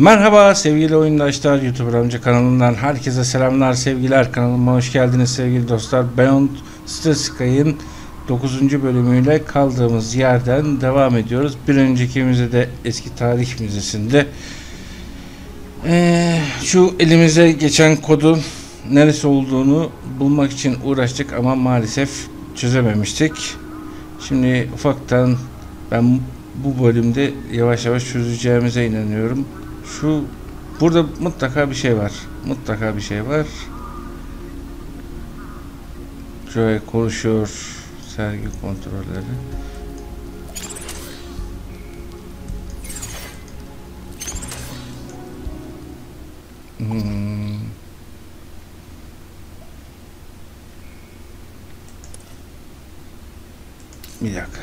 Merhaba sevgili oyundaşlar, YouTube Aramiza kanalından herkese selamlar, sevgiler. Kanalıma hoş geldiniz sevgili dostlar. Beyond Sky'ın 9. bölümüyle kaldığımız yerden devam ediyoruz. Bir önceki müzede, Eski Tarih Müzesi'nde şu elimize geçen kodun neresi olduğunu bulmak için uğraştık ama maalesef çözememiştik. Şimdi ufaktan ben bu bölümde yavaş yavaş çözeceğimize inanıyorum. Burada mutlaka bir şey var. Mutlaka bir şey var. Şöyle konuşuyor. Sergi kontrolleri. Bir dakika.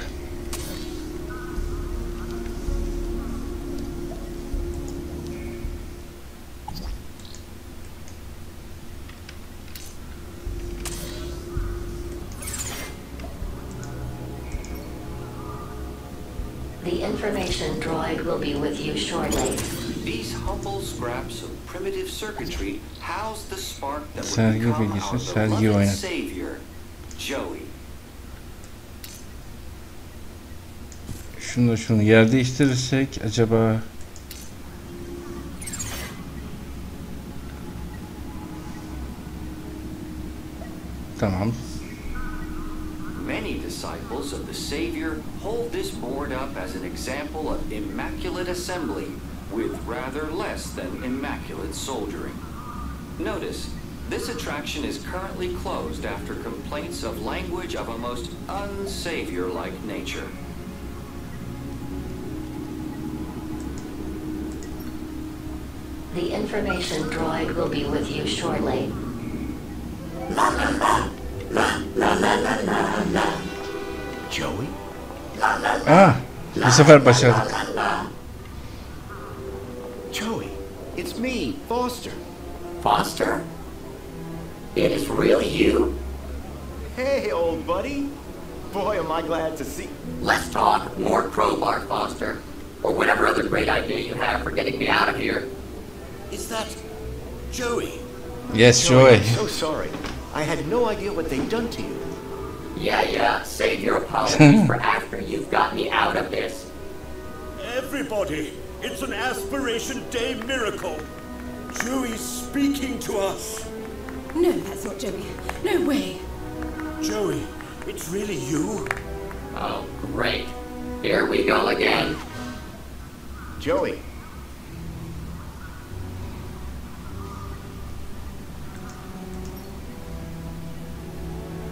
The information droid will be with you shortly. These humble scraps of primitive circuitry house the spark that will Sergi become bilgisi, our sergi beloved oynat. savior, Joey. Şunu yer değiştirirsek acaba tamam. Many disciples of the Savior hold this board up as an example of immaculate assembly with rather less than immaculate soldiering. Notice, this attraction is currently closed after complaints of language of a most unsavior-like nature. The information droid will be with you shortly. Joey? Bu sefer başardık. Joey, it's me, Foster. Foster? It is really you? Hey, old buddy. Boy, am I glad to see. Let's talk more crowbar, Foster. Or whatever other great idea you have for getting me out of here. Is that Joey? Yes, Joey, Joey. I'm so sorry. I had no idea what they'd done to you. Yeah, save your apologies for after you've got me out of this. Everybody, it's an Aspiration Day miracle. Joey's speaking to us. No, that's not Joey. No way. Joey, it's really you? Oh, great. Here we go again. Joey.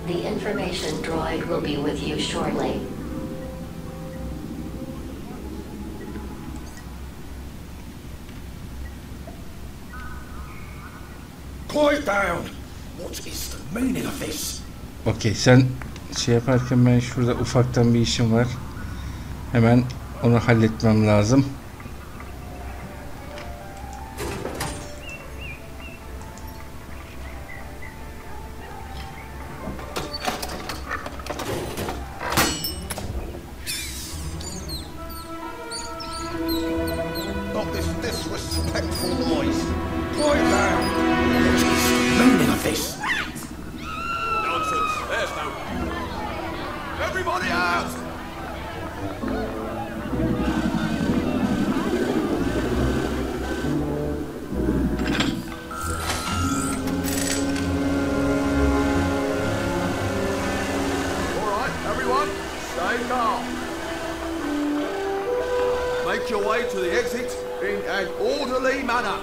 The information droid will be with you shortly. Quiet down! What is the meaning of this? Okey, sen şey yaparken ben şurada ufaktan bir işim var. Hemen onu halletmem lazım. Not this disrespectful noise. Quiet down! What is the meaning of this? Nonsense! There's no... Everybody out! Alright, everyone, stay calm. Make your way to the exit in an orderly manner.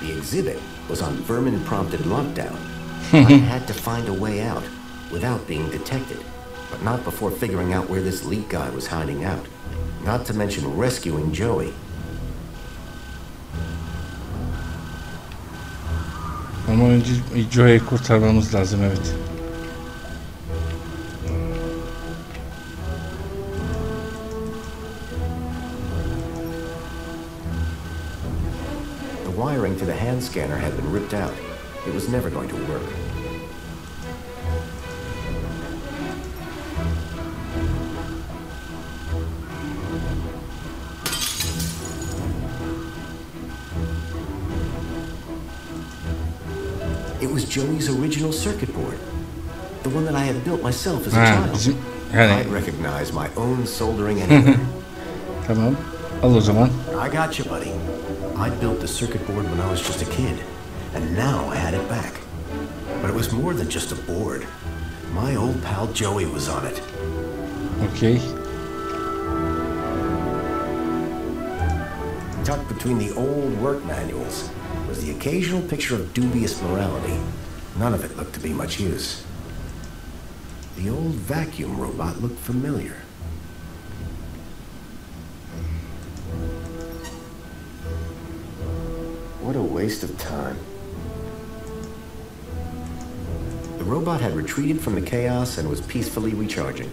The exhibit was on vermin-prompted lockdown. I had to find a way out without being detected, but not before figuring out where this leak guy was hiding out. Not to mention rescuing Joey. Ama önce Joey'yi kurtarmamız lazım, evet. wiring to the hand scanner had been ripped out. It was never going to work. was Joey's original circuit board. The one that I had built myself as a Ha, child. bizim yani I'd recognize my own soldering anywhere. tamam. Al o zaman. I got you, buddy. I built the circuit board when I was just a kid, and now I had it back. But it was more than just a board. My old pal Joey was on it. Okay. Tucked between the old work manuals was the occasional picture of dubious morality. None of it looked to be much use. The old vacuum robot looked familiar. What a waste of time. The robot had retreated from the chaos and was peacefully recharging.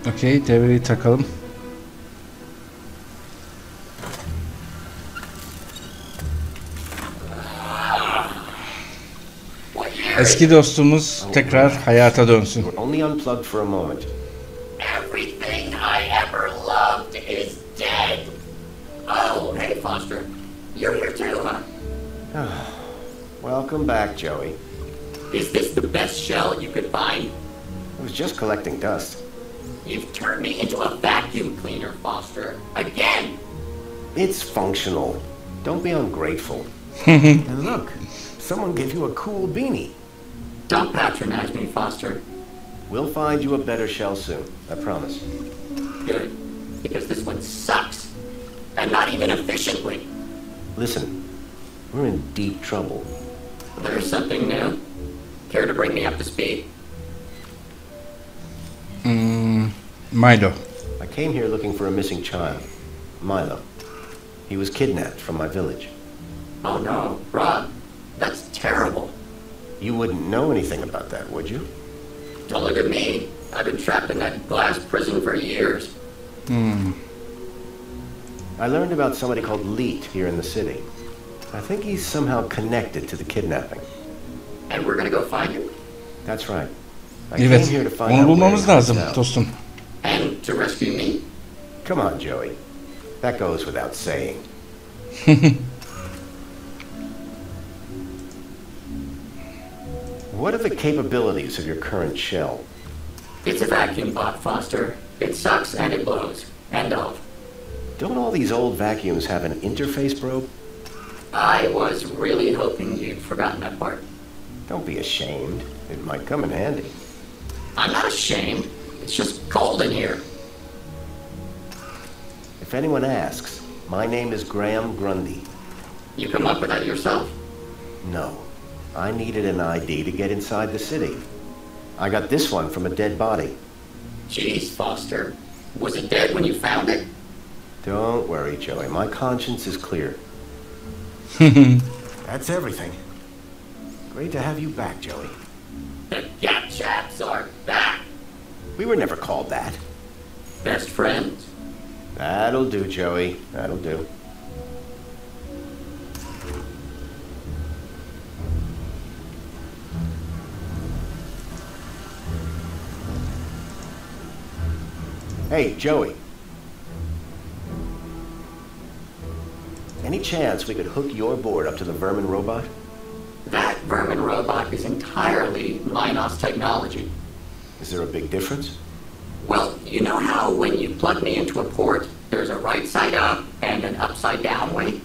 Okey, devreyi takalım. Eski dostumuz tekrar hayata dönsün. Only unplugged for a moment. Everything I ever loved is dead. Oh, hey, Foster. You're here too, huh? Welcome back, Joey. Is this the best shell you could find? I was just collecting dust. You've turned me into a vacuum cleaner, Foster. Again! It's functional. Don't be ungrateful. And look, someone gave you a cool beanie. Don't patronize me, Foster. We'll find you a better shell soon, I promise. Good. Because this one sucks. And not even efficiently. Listen, we're in deep trouble. There's something new. Care to bring me up to speed? Milo. I came here looking for a missing child, Milo. He was kidnapped from my village. Oh no, Rob. That's terrible. You wouldn't know anything about that, would you? Don't look at me. I've been trapped in that glass prison for years. I learned about somebody called Leet here in the city. I think he's somehow connected to the kidnapping. And we're gonna go find him? That's right. I Evet, came here to find onu out where bulmamız he hides lazım out. dostum. And to rescue me? Come on, Joey. That goes without saying. What are the capabilities of your current shell? It's a vacuum bot, Foster. It sucks and it blows. End of. Don't all these old vacuums have an interface probe? I was really hoping you'd forgotten that part. Don't be ashamed. It might come in handy. I'm not ashamed. It's just cold in here. If anyone asks, my name is Graham Grundy. You come up with that yourself? No. I needed an ID to get inside the city. I got this one from a dead body. Jeez, Foster. Was it dead when you found it? Don't worry, Joey. My conscience is clear. That's everything. Great to have you back, Joey. The Gap Chaps are back. We were never called that. Best friends? That'll do, Joey. That'll do. Hey, Joey. Any chance we could hook your board up to the vermin robot? That vermin robot is entirely Minos technology. Is there a big difference? Well, you know how when you plug me into a port, there's a right side up and an upside down way?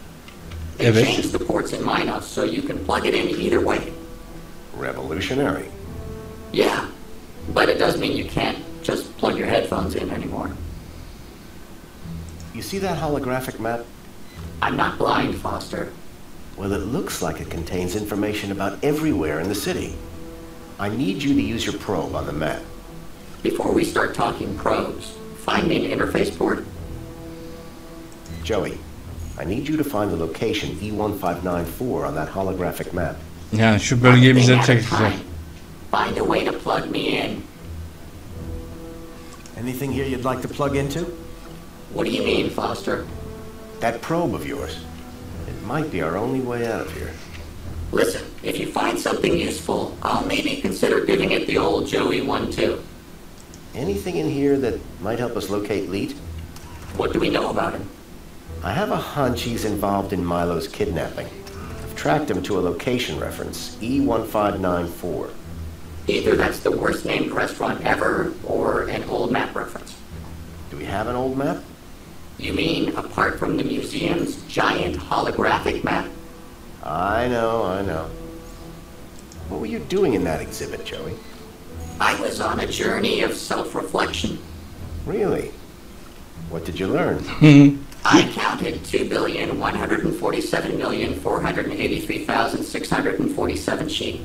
They Evet. changed the ports in Minos so you can plug it in either way. Revolutionary. Yeah, but it does mean you can't just plug your headphones in anymore. You see that holographic map? I'm not blind, Foster. Well, it looks like it contains information about everywhere in the city. I need you to use your probe on the map. Before we start talking pros, find me an interface port. Joey, I need you to find the location E1594 on that holographic map. Yani şu bölgeyi bize One thing at a çekecek. time. Find a way to plug me in. Anything here you'd like to plug into? What do you mean, Foster? That probe of yours. It might be our only way out of here. Listen, if you find something useful, I'll maybe consider giving it the old Joey one too. Anything in here that might help us locate Leet? What do we know about him? I have a hunch he's involved in Milo's kidnapping. I've tracked him to a location reference, E1594. Either that's the worst named restaurant ever, or an old map reference. Do we have an old map? You mean apart from the museum's giant holographic map? I know. What were you doing in that exhibit, Joey? I was on a journey of self-reflection. Really? What did you learn? I counted 2,147,483,647 sheep.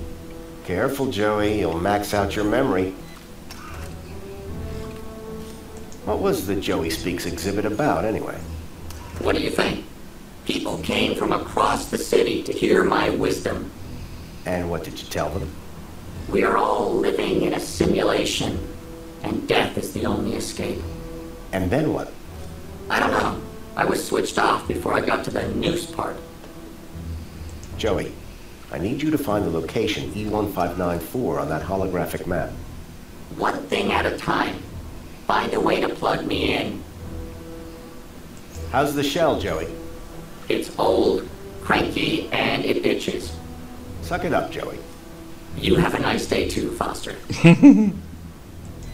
Careful, Joey. You'll max out your memory. What was the Joey Speaks exhibit about, anyway? What do you think? People came from across the city to hear my wisdom. And what did you tell them? We are all living in a simulation, and death is the only escape. And then what? I don't know. I was switched off before I got to the noose part. Joey, I need you to find the location E1594 on that holographic map. One thing at a time. Find a way to plug me in. How's the shell, Joey? It's old, cranky, and it itches. Suck it up, Joey. You have a nice day too, Foster.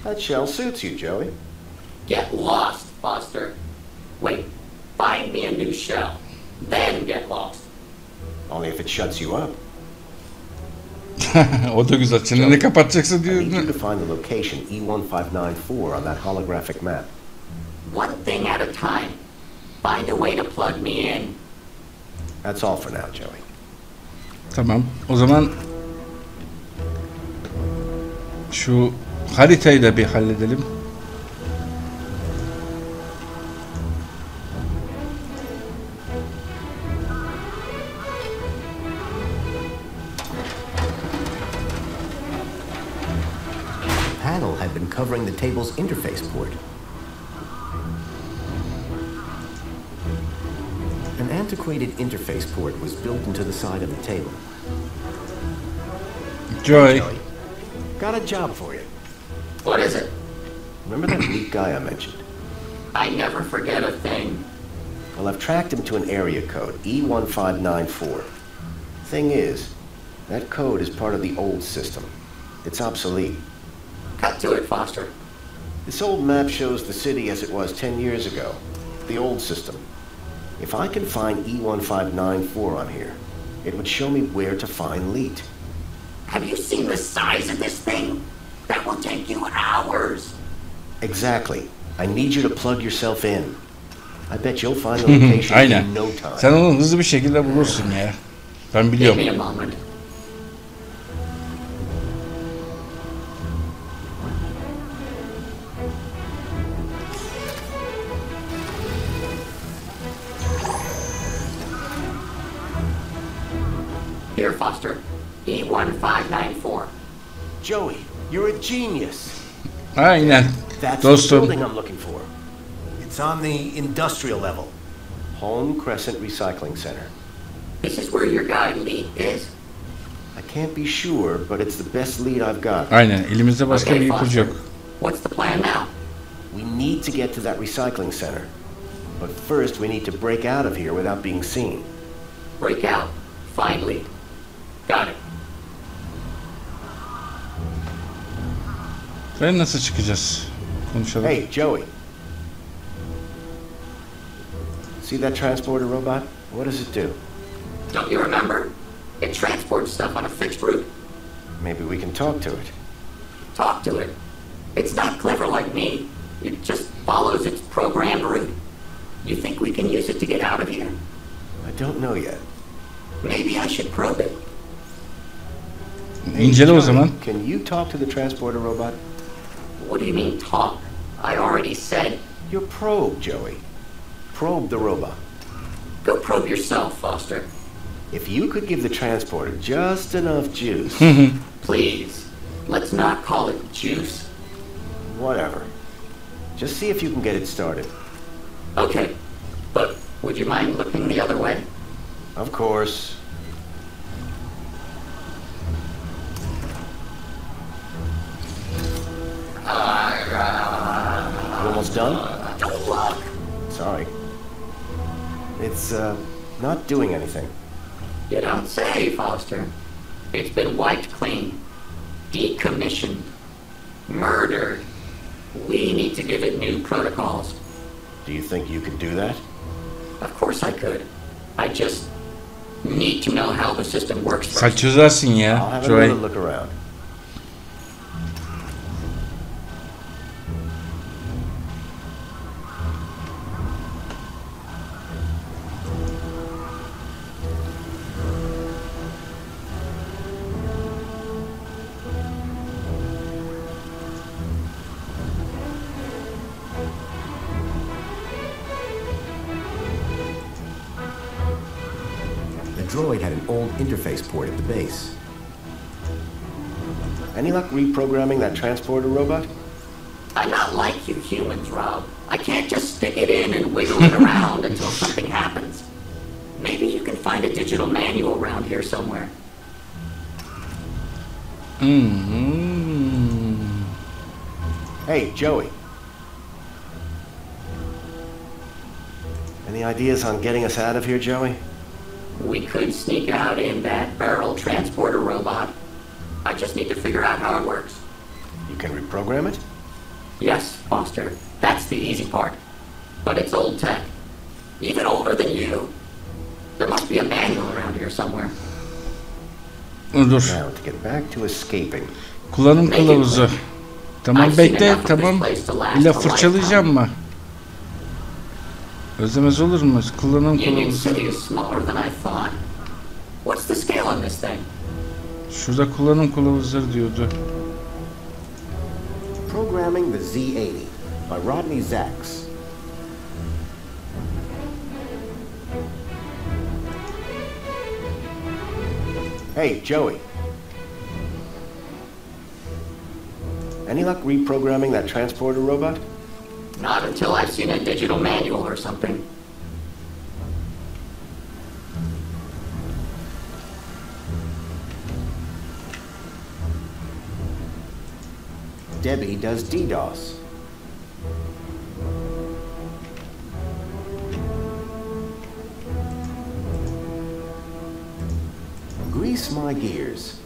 That shell suits you, Joey. Get lost, Foster. Wait, find me a new shell. Then get lost. Only if it shuts you up. O da güzel. Çeneni kapatacaksın I diyor. need you to find the location E1594 on that holographic map. One thing at a time. Find a way to plug me in. That's all for now, Joey. Tamam. O zaman şu haritayı da bir halledelim. The panel had been covering the table's interface port. An antiquated interface port was built into the side of the table. Joy. Joey, got a job for you. What is it? Remember that Leet guy I mentioned? I never forget a thing. Well, I've tracked him to an area code, E1594. Thing is, that code is part of the old system. It's obsolete. Cut to it, Foster. This old map shows the city as it was 10 years ago. The old system. If I can find E1594 on here, it would show me where to find Leet. Have you seen the size of this thing? That will take you hours. Exactly. I need you to plug yourself in. I bet you'll find the location Aynen. in no time. Sen onu hızlı bir şekilde bulursun ya. Ben Give biliyorum. me a moment. Here, Foster. E1594. Joey, you're a genius. Aynen. That's the Dostum. building I'm looking for. It's on the industrial level. Home Crescent Recycling Center. This is where your guy Lee is. I can't be sure, but it's the best lead I've got. Aynen. Elimizde başka bir ipucu yok. What's the plan now? We need to get to that recycling center. But first, we need to break out of here without being seen. Break out. Find Lee. Got it. Ve nasıl çıkacağız? Konuşalım. Hey, Joey. See that transporter robot? What does it do? Don't you remember? It transports stuff on a fixed route. Maybe we can talk to it. Talk to it. It's not clever like me. It just follows its programmed route. You think we can use it to get out of here? I don't know yet. Maybe I should probe it. İncele o zaman. Can you talk to the transporter robot? What do you mean talk? I already said. Your probe, Joey. Probe the robot. Go probe yourself, Foster. If you could give the transporter just enough juice. Please. Let's not call it juice. Whatever. Just see if you can get it started. Okay. But Would you mind looking the other way? Of course. You almost done? Don't look. Sorry. It's, not doing anything. You don't say, Foster. It's been wiped clean. Decommissioned. Murdered. We need to give it new protocols. Do you think you could do that? Of course I could. I just need to know how the system works first. Sen çözersin I'll ya have Joy. another look around. The droid had an old interface port at the base. Any luck reprogramming that transporter robot? I'm not like you humans, Rob. I can't just stick it in and wiggle it around until something happens. Maybe you can find a digital manual around here somewhere. Hey, Joey. Any ideas on getting us out of here, Joey? We could sneak out in that barrel transporter robot. I just need to figure out how it works. You can reprogram it? Yes, Foster. That's the easy part. But it's old tech. Even older than you. There must be a manual around here somewhere. Dur. Now, to get back to escaping. Kullanım kılavuzu. Tamam bekle tamam. İlla fırçalayacağım mı? Özlemez olur mu? Kullanım Union kılavuzu. City is smaller than I thought. What's the scale on this thing? Şurada kullanım kılavuzları diyordu. Programming the Z80 by Rodney Zacks. Hey, Joey. Any luck reprogramming that transporter robot? Not until I've seen a digital manual or something. Debbie does DDoS. Grease my gears.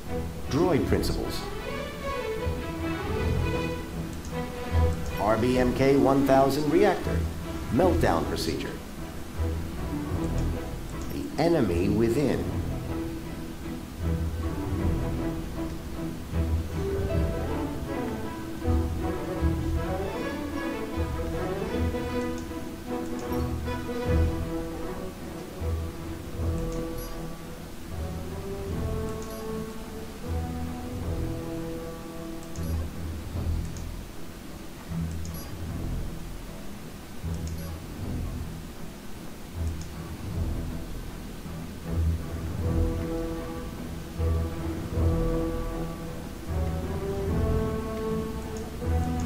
Droid principles. RBMK 1000 reactor. Meltdown procedure. The enemy within.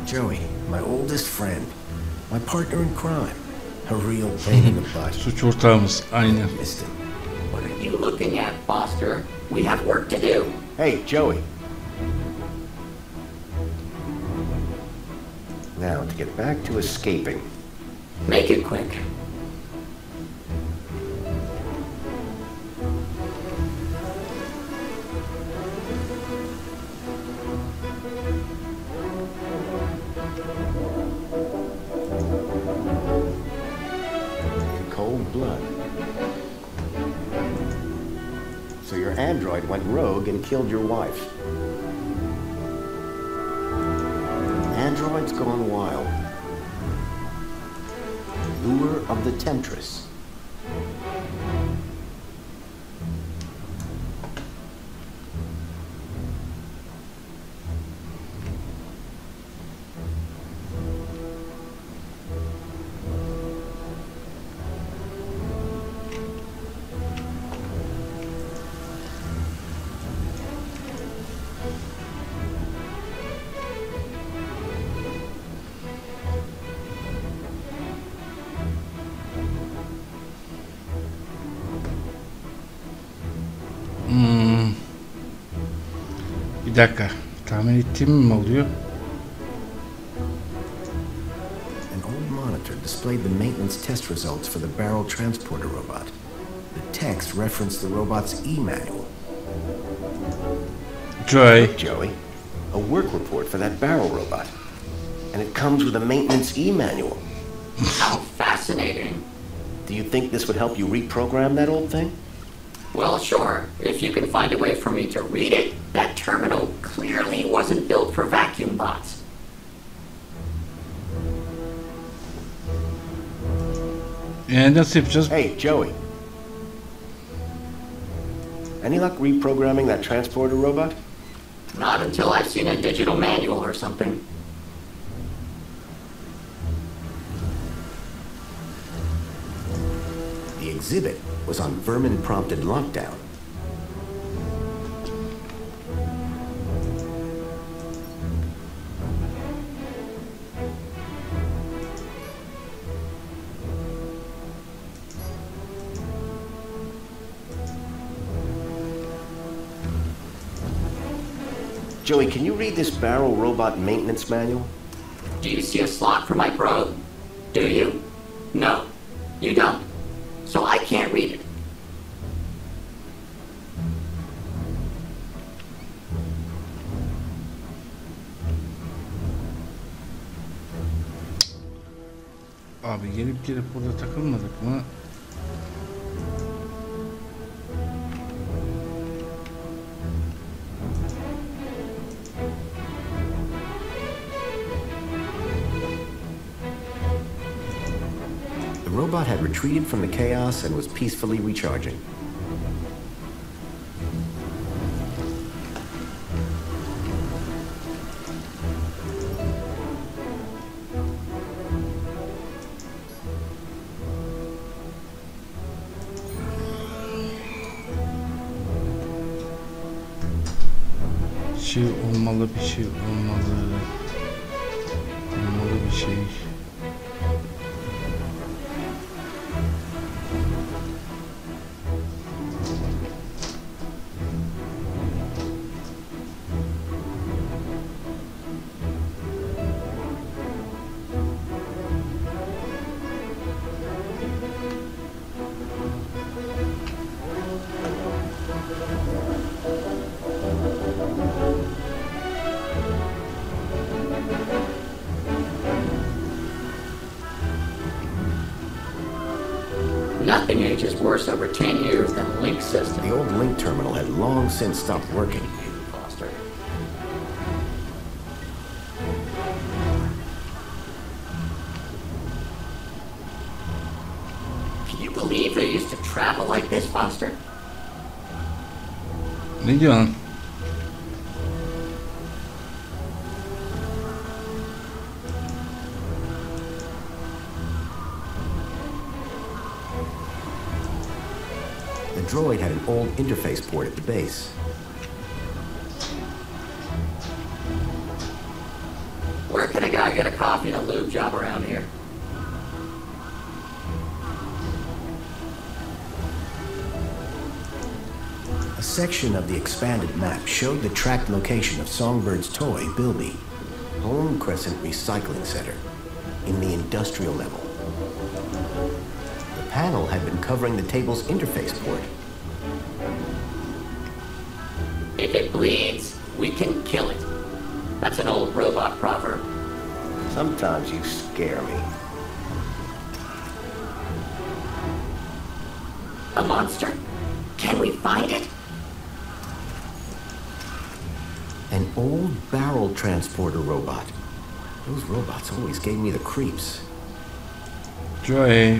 Joey, my oldest friend, my partner in crime, a real pain in the butt. Suç ortağımız aynı. Missed it. What are you looking at, Foster? We have work to do. Hey, Joey. Now, to get back to escaping. Make it quick. Cold blood. So your android went rogue and killed your wife. Android's gone wild. Lure of the Temptress. dakika. Tahmin ettiğim mi oluyor? An old monitor displayed the maintenance test results for the barrel transporter robot. The text referenced the robot's e-manual. Joy. Look, Joey, a work report for that barrel robot. And it comes with a maintenance e-manual. How fascinating. Do you think this would help you reprogram that old thing? Well, sure, if you can find a way for me to read it. That terminal clearly wasn't built for vacuum bots. Nasıl yapacağız? Hey, Joey. Any luck reprogramming that transporter robot? Not until I've seen a digital manual or something. The exhibit was on vermin-prompted lockdown. Joey, can you read this barrel robot maintenance manual? Do you see a slot for my probe? Do you? No, you don't. So I can't read it. Abi gelip burada takılmadık mı? The robot had retreated from the chaos and was peacefully recharging. Bir şey olmalı. Olmalı bir şey. Nothing ages worse over 10 years than a link system. The old link terminal had long since stopped working. Foster. Can you believe they used to travel like this, Foster? Ne diyorsun? The droid had an old interface port at the base. Where can a guy get a coffee and a lube job around here? A section of the expanded map showed the tracked location of Songbird's toy, Bilby. Home Crescent Recycling Center, in the industrial level. The panel had been covering the table's interface port. If it bleeds, we can kill it. That's an old robot proverb. Sometimes you scare me. A monster? Can we find it? An old barrel transporter robot. Those robots always gave me the creeps. Joy.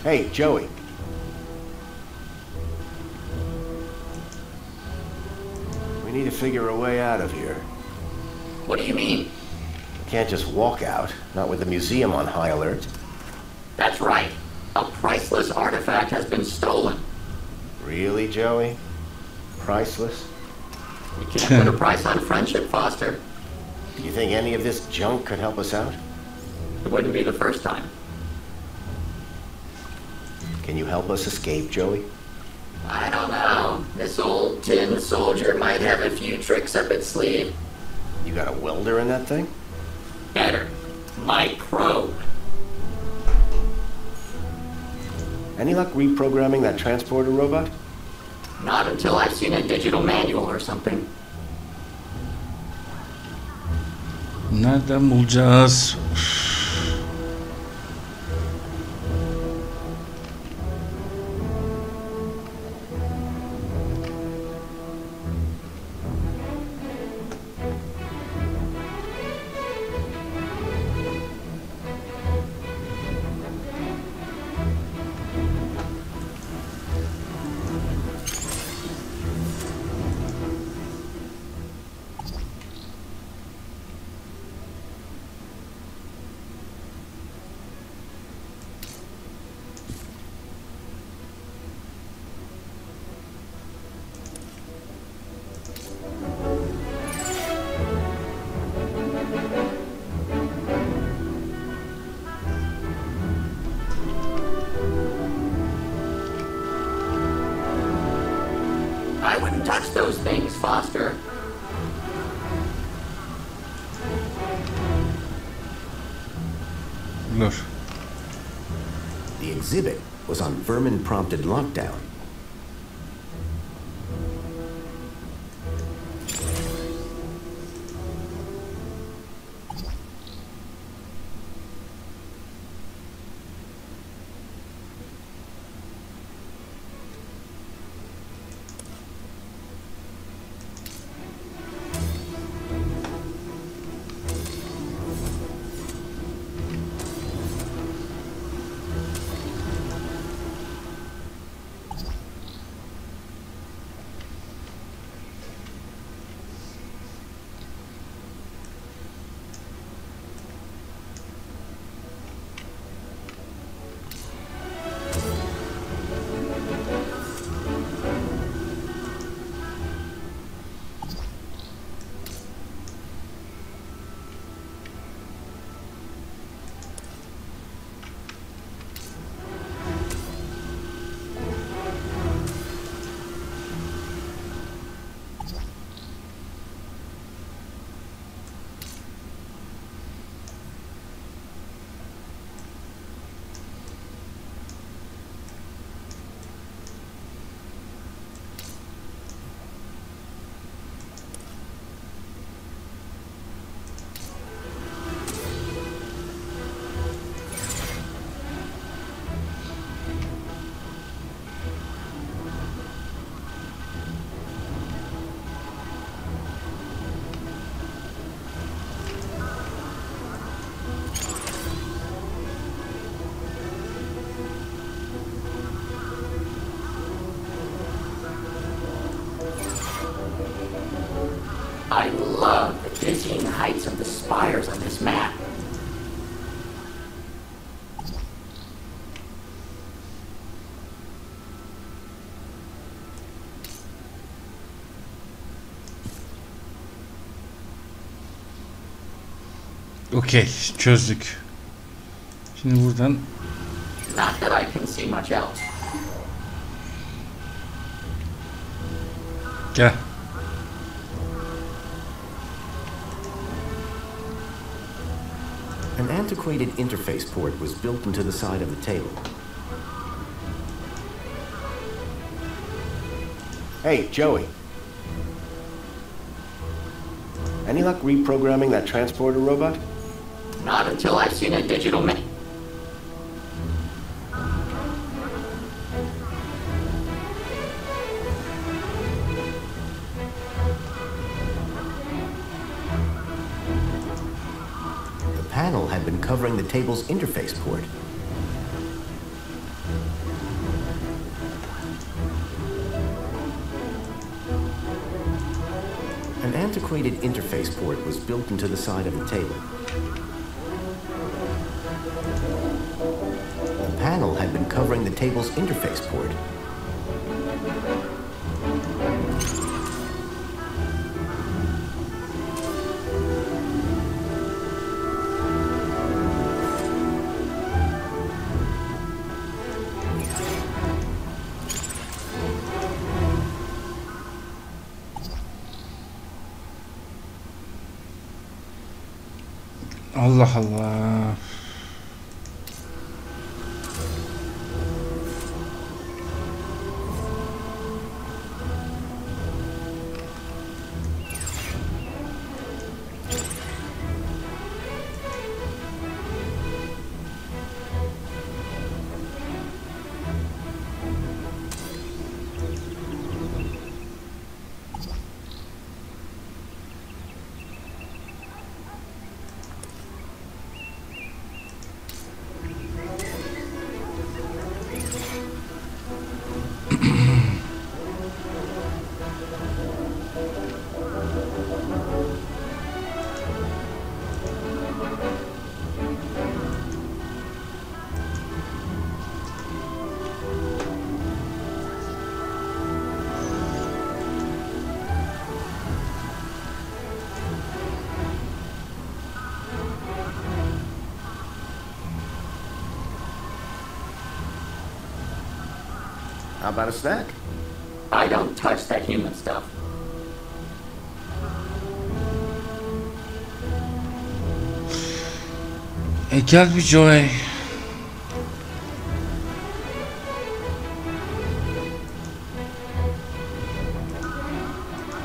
Hey, Joey. We need to figure a way out of here. What do you mean? We can't just walk out, not with the museum on high alert. That's right. A priceless artifact has been stolen. Really, Joey? Priceless? You can't put a price on friendship, Foster. Do you think any of this junk could help us out? It wouldn't be the first time. Can you help us escape, Joey? I don't know. This old tin soldier might have a few tricks up its sleeve. You got a welder in that thing? Better. My probe. Any luck reprogramming that transporter robot? Not until I've seen a digital manual or something. Nereden bulacağız? I wouldn't touch those things, Foster. Dur. The exhibit was on vermin-prompted lockdown. I love the dizzying heights of the spires on this map. Okey, çözdük. Şimdi buradan Not that I can see much else. gel. An antiquated interface port was built into the side of the table. Hey, Joey. Any luck reprogramming that transporter robot? Not until I've seen a digital manual. The panel had been covering the table's interface port. An antiquated interface port was built into the side of the table. The panel had been covering the table's interface port. Allah Allah. How about a snack? I don't touch that human stuff. Gel bir Joey.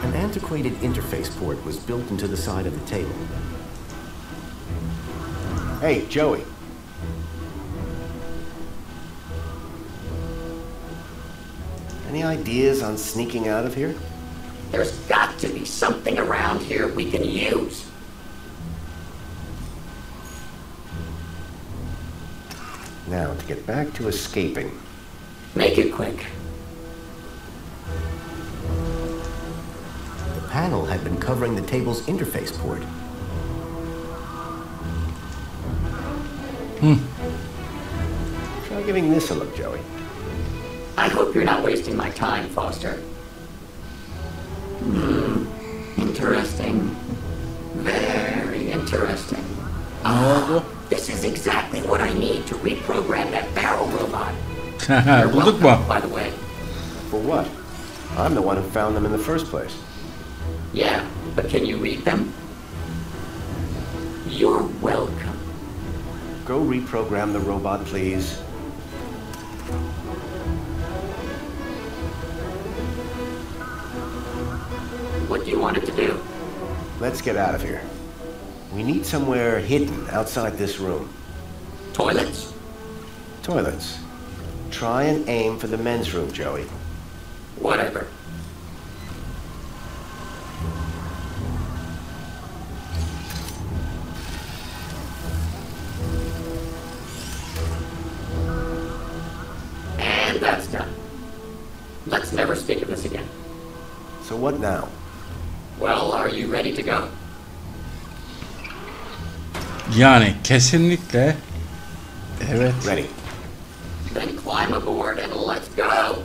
An antiquated interface port was built into the side of the table. Hey, Joey. Any ideas on sneaking out of here? There's got to be something around here we can use. Now, to get back to escaping. Make it quick. The panel had been covering the table's interface port. Try giving this a look, Joey. I hope you're not wasting my time, Foster. Interesting. Very interesting. This is exactly what I need to reprogram that barrel robot. Bulduk mu? By the way. For what? I'm the one who found them in the first place. Yeah, but can you read them? You're welcome. Go reprogram the robot, please. What do you want it to do? Let's get out of here. We need somewhere hidden outside this room. Toilets? Toilets. Try and aim for the men's room, Joey. Whatever. And that's done. Let's never speak of this again. So what now? Well, are you ready to go? Yani kesinlikle evet. Ready. Then climb aboard and let's go.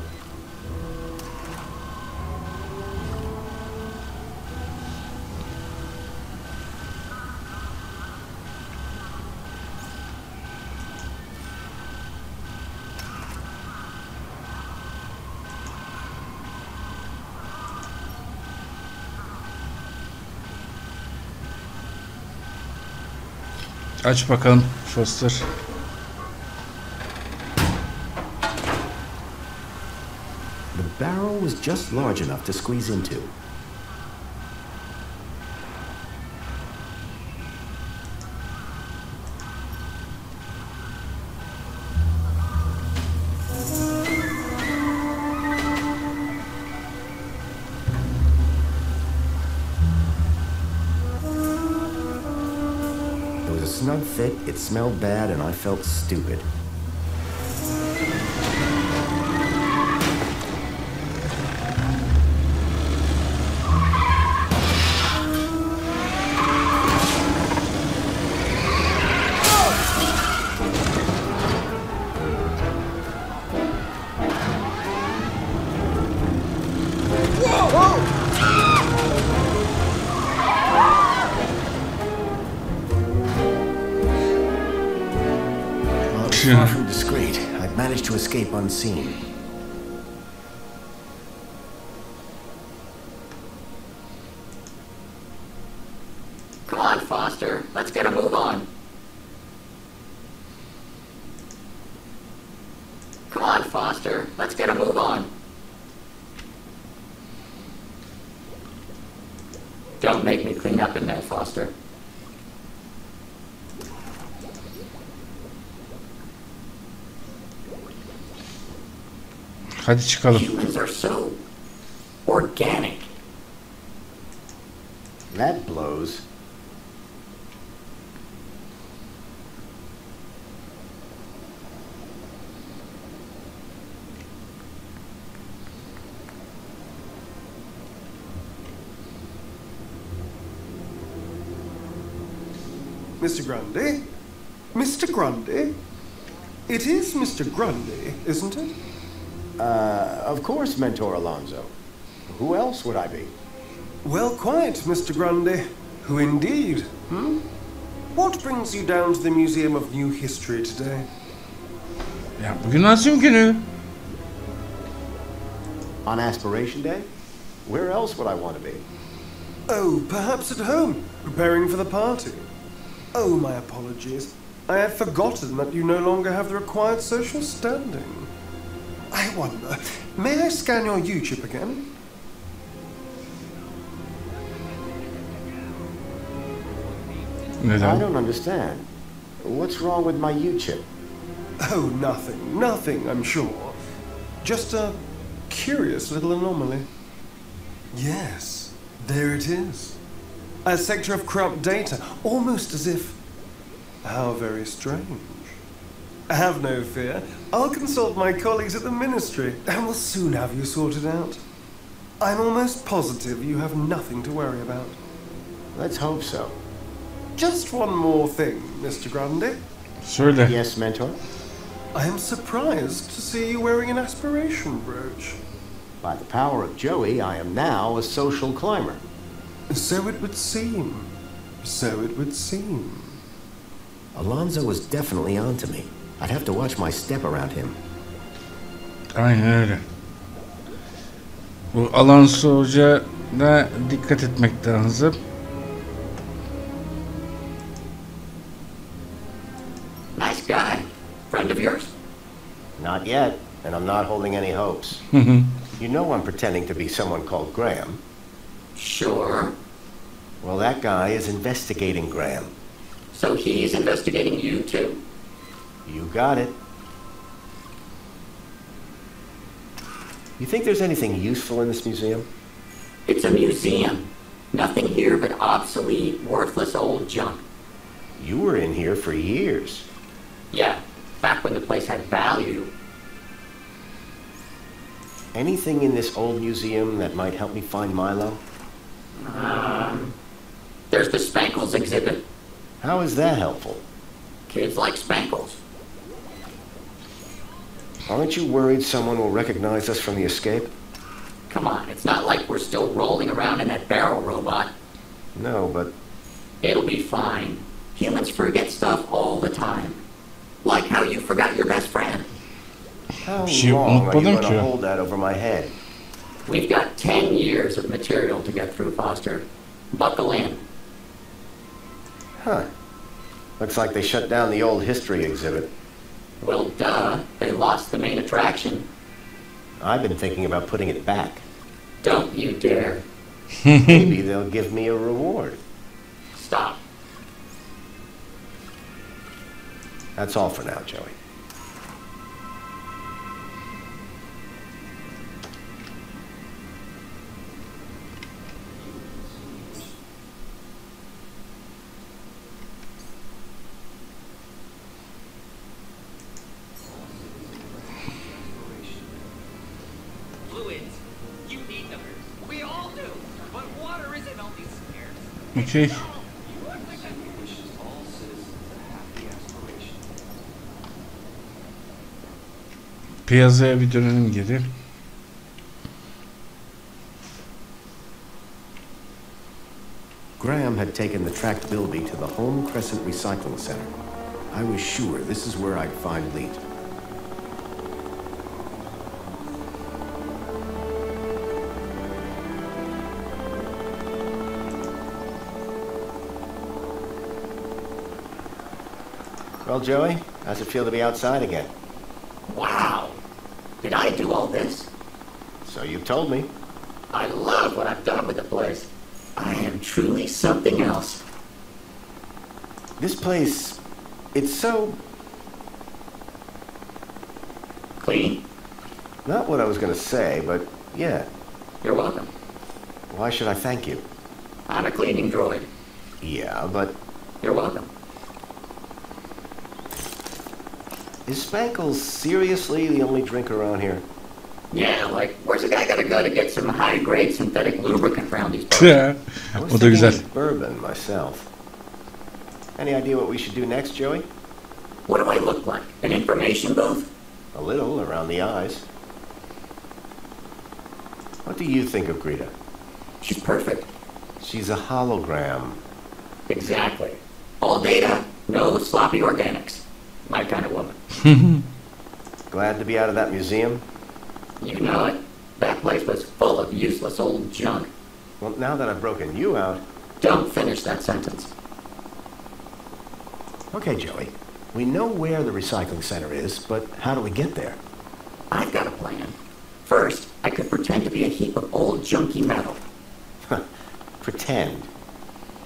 Aç bakalım Foster. The barrel was just large enough to squeeze into. Snug fit, it smelled bad, and I felt stupid. Far from discreet, I'd managed to escape unseen. Come on, Foster. Foster. Let's get a move on. Come on, Foster. Let's get a move on. Don't make me clean up in there, Foster. Hadi çıkalım. Humans are so organic. That blows. Mr. Grundy? Mr. Grundy? It is Mr. Grundy, isn't it? Of course, Mentor Alonso. Who else would I be? Well, quite, Mr. Grundy. Who indeed, hmm? What brings you down to the Museum of New History today? Ya bugün nasıl günü? On Aspiration Day? Where else would I want to be? Oh, perhaps at home, preparing for the party. Oh, my apologies. I had forgotten that you no longer have the required social standing. I wonder, may I scan your U-chip again? I don't understand. What's wrong with my U-chip? Oh, nothing, I'm sure. Just a curious little anomaly. Yes, there it is. A sector of corrupt data, almost as if... How very strange. Have no fear. I'll consult my colleagues at the Ministry, and we'll soon have you sorted out. I'm almost positive you have nothing to worry about. Let's hope so. Just one more thing, Mr. Grundy. Söyle. Yes, Mentor? I am surprised to see you wearing an aspiration brooch. By the power of Joey, I am now a social climber. So it would seem. So it would seem. Alonso was definitely onto me. I'd have to watch my step around him. Aynen öyle. Bu Alonso Hoca da dikkat etmek lazım. Nice guy. Friend of yours? Not yet, and I'm not holding any hopes. You know I'm pretending to be someone called Graham. Sure. Well, that guy is investigating Graham. So he's investigating you too? You got it. You think there's anything useful in this museum? It's a museum. Nothing here but obsolete, worthless old junk. You were in here for years. Yeah, back when the place had value. Anything in this old museum that might help me find Milo? There's the Spankles exhibit. How is that helpful? Kids like Spankles. Aren't you worried someone will recognize us from the escape? Come on, it's not like we're still rolling around in that barrel robot. No, but... It'll be fine. Humans forget stuff all the time. Like how you forgot your best friend. How She long are you unutmadım going to ki. hold that over my head? We've got 10 years of material to get through, Foster. Buckle in. Huh. Looks like they shut down the old history exhibit. Well, duh. They lost the main attraction. I've been thinking about putting it back. Don't you dare. Maybe they'll give me a reward. Stop. That's all for now, Joey. Fluids. You need them. We all do. But water isn't only scarce. Okay. Piyasaya bir dönelim geri. Graham had taken the tracked Bilby to the Home Crescent Recycling Center. I was sure this is where I'd find Leet. Well, Joey, how's it feel to be outside again? Wow. Did I do all this? So you've told me. I love what I've done with the place. I am truly something else. This place, it's so... Clean? Not what I was gonna say, but yeah. You're welcome. Why should I thank you? I'm a cleaning droid. Yeah, but... You're welcome. Is Spankles seriously the only drink around here? Yeah, like, where's a guy gotta go to get some high-grade synthetic lubricant around these parts? I was O da güzel. thinking bourbon myself. Any idea what we should do next, Joey? What do I look like? An information booth? A little around the eyes. What do you think of Greta? She's perfect. She's a hologram. Exactly. All data, no sloppy organics. My kind of woman. Glad to be out of that museum? You know it. That place was full of useless old junk. Well, now that I've broken you out... Don't finish that sentence. Okay, Joey. We know where the recycling center is, but how do we get there? I've got a plan. First, I could pretend to be a heap of old junky metal. Pretend.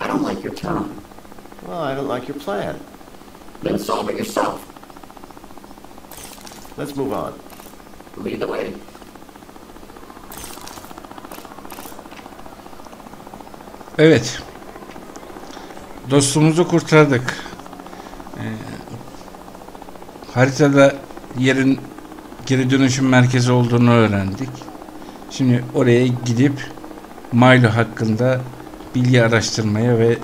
I don't like your tone. Well, I don't like your plan. Then solve it yourself. Let's move on. Lead the way. Evet. Dostumuzu kurtardık. Haritada yerin geri dönüşüm merkezi olduğunu öğrendik. Şimdi oraya gidip Milo hakkında bilgi araştırmaya ve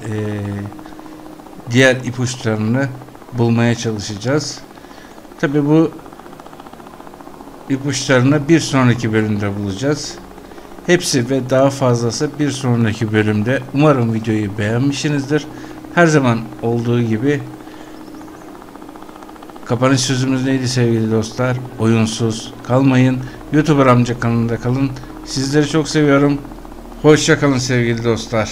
diğer ipuçlarını bulmaya çalışacağız. Tabi bu ipuçlarını bir sonraki bölümde bulacağız. Hepsi ve daha fazlası bir sonraki bölümde. Umarım videoyu beğenmişsinizdir. Her zaman olduğu gibi kapanış sözümüz neydi sevgili dostlar? Oyunsuz kalmayın. YouTuber amca kanalında kalın. Sizleri çok seviyorum. Hoşça kalın sevgili dostlar.